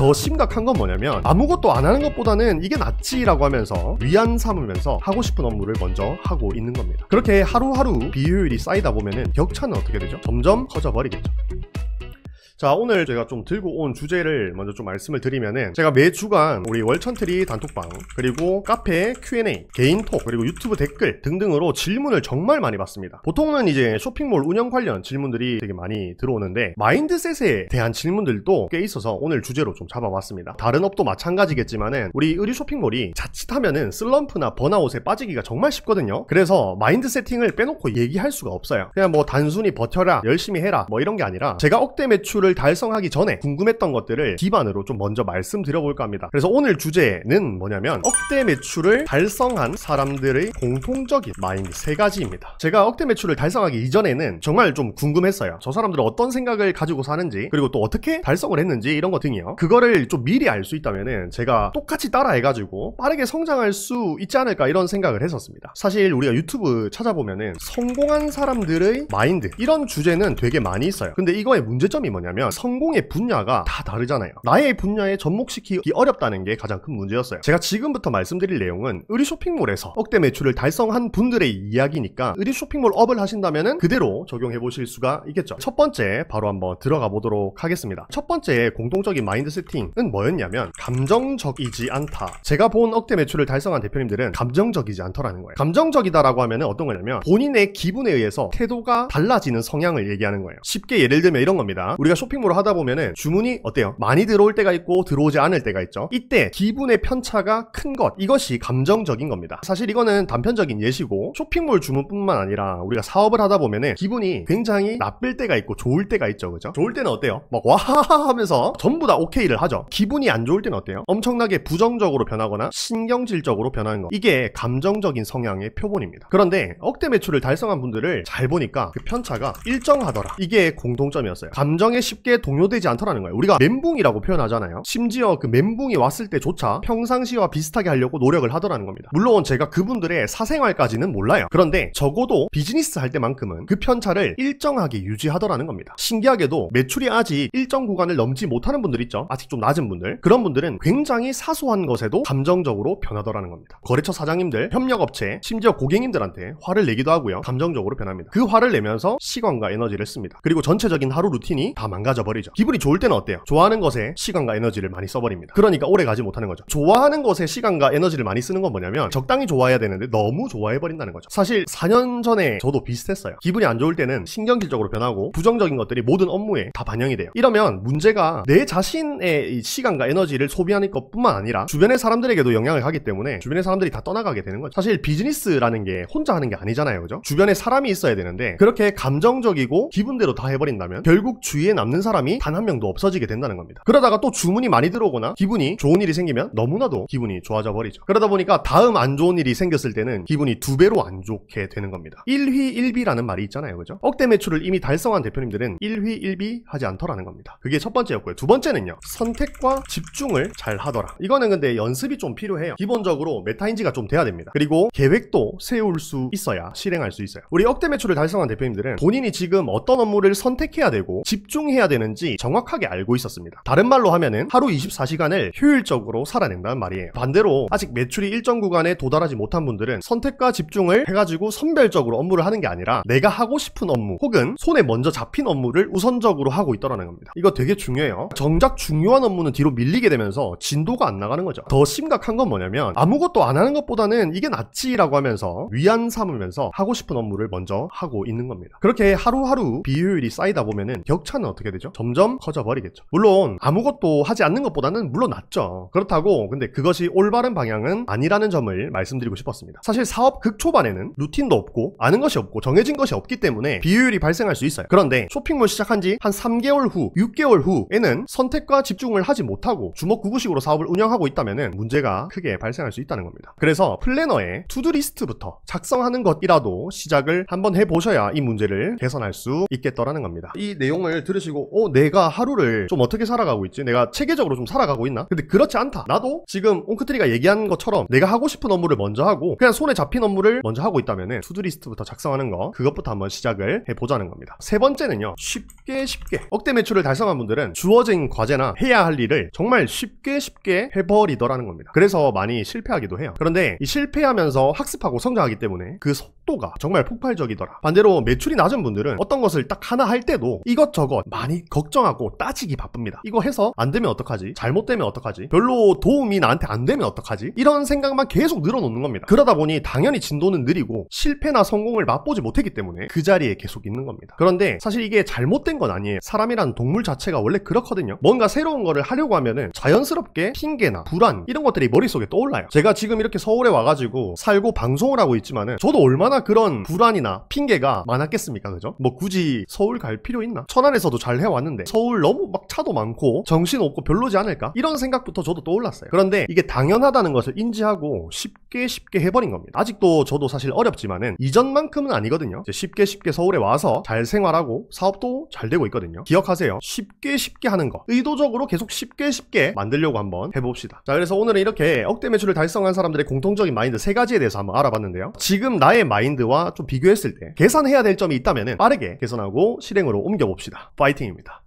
더 심각한 건 뭐냐면 아무것도 안 하는 것보다는 이게 낫지라고 하면서 위안 삼으면서 하고 싶은 업무를 먼저 하고 있는 겁니다. 그렇게 하루하루 비효율이 쌓이다 보면은 격차는 어떻게 되죠? 점점 커져버리겠죠. 자, 오늘 제가 좀 들고 온 주제를 먼저 좀 말씀을 드리면은, 제가 매 주간 우리 월천트리 단톡방, 그리고 카페 Q&A, 개인톡, 그리고 유튜브 댓글 등등으로 질문을 정말 많이 받습니다. 보통은 이제 쇼핑몰 운영 관련 질문들이 되게 많이 들어오는데, 마인드셋에 대한 질문들도 꽤 있어서 오늘 주제로 좀 잡아봤습니다. 다른 업도 마찬가지겠지만은 우리 의류 쇼핑몰이 자칫하면은 슬럼프나 번아웃에 빠지기가 정말 쉽거든요. 그래서 마인드 세팅을 빼놓고 얘기할 수가 없어요. 그냥 뭐 단순히 버텨라, 열심히 해라, 뭐 이런 게 아니라 제가 억대 매출을 달성하기 전에 궁금했던 것들을 기반으로 좀 먼저 말씀드려볼까 합니다. 그래서 오늘 주제는 뭐냐면, 억대 매출을 달성한 사람들의 공통적인 마인드 3가지입니다. 제가 억대 매출을 달성하기 이전에는 정말 좀 궁금했어요. 저 사람들은 어떤 생각을 가지고 사는지, 그리고 또 어떻게 달성을 했는지, 이런 것 등이요. 그거를 좀 미리 알 수 있다면은 제가 똑같이 따라해가지고 빠르게 성장할 수 있지 않을까, 이런 생각을 했었습니다. 사실 우리가 유튜브 찾아보면은 성공한 사람들의 마인드, 이런 주제는 되게 많이 있어요. 근데 이거의 문제점이 뭐냐면, 성공의 분야가 다 다르잖아요. 나의 분야에 접목시키기 어렵다는 게 가장 큰 문제였어요. 제가 지금부터 말씀드릴 내용은 의류 쇼핑몰에서 억대 매출을 달성한 분들의 이야기니까 의류 쇼핑몰 업을 하신다면은 그대로 적용해 보실 수가 있겠죠. 첫 번째 바로 한번 들어가 보도록 하겠습니다. 첫 번째 공통적인 마인드 세팅은 뭐였냐면, 감정적이지 않다. 제가 본 억대 매출을 달성한 대표님들은 감정적이지 않더라는 거예요. 감정적이다라고 하면은 어떤 거냐면, 본인의 기분에 의해서 태도가 달라지는 성향을 얘기하는 거예요. 쉽게 예를 들면 이런 겁니다. 우리가 쇼핑몰을 하다 보면은 주문이 어때요? 많이 들어올 때가 있고 들어오지 않을 때가 있죠. 이때 기분의 편차가 큰 것, 이것이 감정적인 겁니다. 사실 이거는 단편적인 예시고, 쇼핑몰 주문뿐만 아니라 우리가 사업을 하다 보면은 기분이 굉장히 나쁠 때가 있고 좋을 때가 있죠. 그죠? 좋을 때는 어때요? 막 와하하 하면서 전부 다 오케이를 하죠. 기분이 안 좋을 때는 어때요? 엄청나게 부정적으로 변하거나 신경질적으로 변하는 거, 이게 감정적인 성향의 표본입니다. 그런데 억대 매출을 달성한 분들을 잘 보니까 그 편차가 일정하더라. 이게 공통점이었어요. 감정에 쉽게 동요되지 않더라는 거예요. 우리가 멘붕이라고 표현하잖아요. 심지어 그 멘붕이 왔을 때조차 평상시와 비슷하게 하려고 노력을 하더라는 겁니다. 물론 제가 그분들의 사생활까지는 몰라요. 그런데 적어도 비즈니스 할 때만큼은 그 편차를 일정하게 유지하더라는 겁니다. 신기하게도 매출이 아직 일정 구간을 넘지 못하는 분들 있죠. 아직 좀 낮은 분들. 그런 분들은 굉장히 사소한 것에도 감정적으로 변하더라는 겁니다. 거래처 사장님들, 협력업체, 심지어 고객님들한테 화를 내기도 하고요. 감정적으로 변합니다. 그 화를 내면서 시간과 에너지를 씁니다. 그리고 전체적인 하루 루틴이 다 망가져버리죠. 기분이 좋을 때는 어때요? 좋아하는 것에 시간과 에너지를 많이 써버립니다. 그러니까 오래 가지 못하는 거죠. 좋아하는 것에 시간과 에너지를 많이 쓰는 건 뭐냐면, 적당히 좋아해야 되는데 너무 좋아해버린다는 거죠. 사실 4년 전에 저도 비슷했어요. 기분이 안 좋을 때는 신경질적으로 변하고 부정적인 것들이 모든 업무에 다 반영이 돼요. 이러면 문제가 내 자신의 시간과 에너지를 소비하는 것뿐만 아니라 주변의 사람들에게도 영향을 가기 때문에 주변의 사람들이 다 떠나가게 되는 거죠. 사실 비즈니스라는 게 혼자 하는 게 아니잖아요. 그죠? 주변에 사람이 있어야 되는데, 그렇게 감정적이고 기분대로 다 해버린다면 결국 주위에 남는 사람이 단 한 명도 없어지게 된다는 겁니다. 그러다가 또 주문이 많이 들어오거나 기분이 좋은 일이 생기면 너무나도 기분이 좋아져 버리죠. 그러다 보니까 다음 안 좋은 일이 생겼을 때는 기분이 2배로 안 좋게 되는 겁니다. 1휘 1비라는 말이 있잖아요. 그죠? 억대 매출을 이미 달성한 대표님들은 1휘 1비 하지 않더라는 겁니다. 그게 첫 번째였고요. 두 번째는요, 선택과 집중을 잘 하더라. 이거는 근데 연습이 좀 필요해요. 기본적으로 메타인지가 좀 돼야 됩니다. 그리고 계획도 세울 수 있어야 실행할 수 있어요. 우리 억대 매출을 달성한 대표님들은 본인이 지금 어떤 업무를 선택해야 되고 집중해야 되는지 정확하게 알고 있었습니다. 다른 말로 하면은 하루 24시간을 효율적으로 살아낸다는 말이에요. 반대로 아직 매출이 일정 구간에 도달하지 못한 분들은 선택과 집중을 해가지고 선별적으로 업무를 하는 게 아니라 내가 하고 싶은 업무 혹은 손에 먼저 잡힌 업무를 우선적으로 하고 있더라는 겁니다. 이거 되게 중요해요. 정작 중요한 업무는 뒤로 밀리게 되면서 진도가 안 나가는 거죠. 더 심각한 건 뭐냐면, 아무것도 안 하는 것보다는 이게 낫지라고 하면서 위안 삼으면서 하고 싶은 업무를 먼저 하고 있는 겁니다. 그렇게 하루하루 비효율이 쌓이다 보면은 격차는 어떻게 되죠? 점점 커져버리겠죠. 물론 아무것도 하지 않는 것보다는 물론 낫죠. 그렇다고 근데 그것이 올바른 방향은 아니라는 점을 말씀드리고 싶었습니다. 사실 사업 극초반에는 루틴도 없고 아는 것이 없고 정해진 것이 없기 때문에 비효율이 발생할 수 있어요. 그런데 쇼핑몰 시작한 지 한 3개월 후, 6개월 후에는 선택과 집중을 하지 못하고 주먹구구식으로 사업을 운영하고 있다면은 문제가 크게 발생할 수 있다는 겁니다. 그래서 플래너에 투두리스트부터 작성하는 것이라도 시작을 한번 해보셔야 이 문제를 개선할 수 있겠더라는 겁니다. 이 내용을 들으시고 그리고 내가 하루를 좀 어떻게 살아가고 있지? 내가 체계적으로 좀 살아가고 있나? 근데 그렇지 않다. 나도 지금 옹크트리가 얘기한 것처럼 내가 하고 싶은 업무를 먼저 하고 그냥 손에 잡힌 업무를 먼저 하고 있다면은 투두리스트부터 작성하는 거, 그것부터 한번 시작을 해보자는 겁니다. 세 번째는요, 쉽게 억대 매출을 달성한 분들은 주어진 과제나 해야 할 일을 정말 쉽게 해버리더라는 겁니다. 그래서 많이 실패하기도 해요. 그런데 이 실패하면서 학습하고 성장하기 때문에 그 속도가 정말 폭발적이더라. 반대로 매출이 낮은 분들은 어떤 것을 딱 하나 할 때도 이것저것 많이 걱정하고 따지기 바쁩니다. 이거 해서 안 되면 어떡하지? 잘못되면 어떡하지? 별로 도움이 나한테 안 되면 어떡하지? 이런 생각만 계속 늘어놓는 겁니다. 그러다 보니 당연히 진도는 느리고 실패나 성공을 맛보지 못했기 때문에 그 자리에 계속 있는 겁니다. 그런데 사실 이게 잘못된 건 아니에요. 사람이란 동물 자체가 원래 그렇거든요. 뭔가 새로운 거를 하려고 하면은 자연스럽게 핑계나 불안 이런 것들이 머릿속에 떠올라요. 제가 지금 이렇게 서울에 와가지고 살고 방송을 하고 있지만은 저도 얼마나 그런 불안이나 핑계가 많았겠습니까? 그죠? 뭐 굳이 서울 갈 필요 있나? 천안에서도 잘 해왔는데 서울 너무 막 차도 많고 정신없고 별로지 않을까? 이런 생각부터 저도 떠올랐어요. 그런데 이게 당연하다는 것을 인지하고 쉽게 해버린 겁니다. 아직도 저도 사실 어렵지만은 이전만큼은 아니거든요. 이제 쉽게 서울에 와서 잘 생활하고 사업도 잘 되고 있거든요. 기억하세요. 쉽게 하는 거, 의도적으로 계속 쉽게 만들려고 한번 해봅시다. 자, 그래서 오늘은 이렇게 억대 매출을 달성한 사람들의 공통적인 마인드 3가지에 대해서 한번 알아봤는데요. 지금 나의 마인드와 좀 비교했을 때 개선해야 될 점이 있다면은 빠르게 개선하고 실행으로 옮겨봅시다. 파이팅입니다.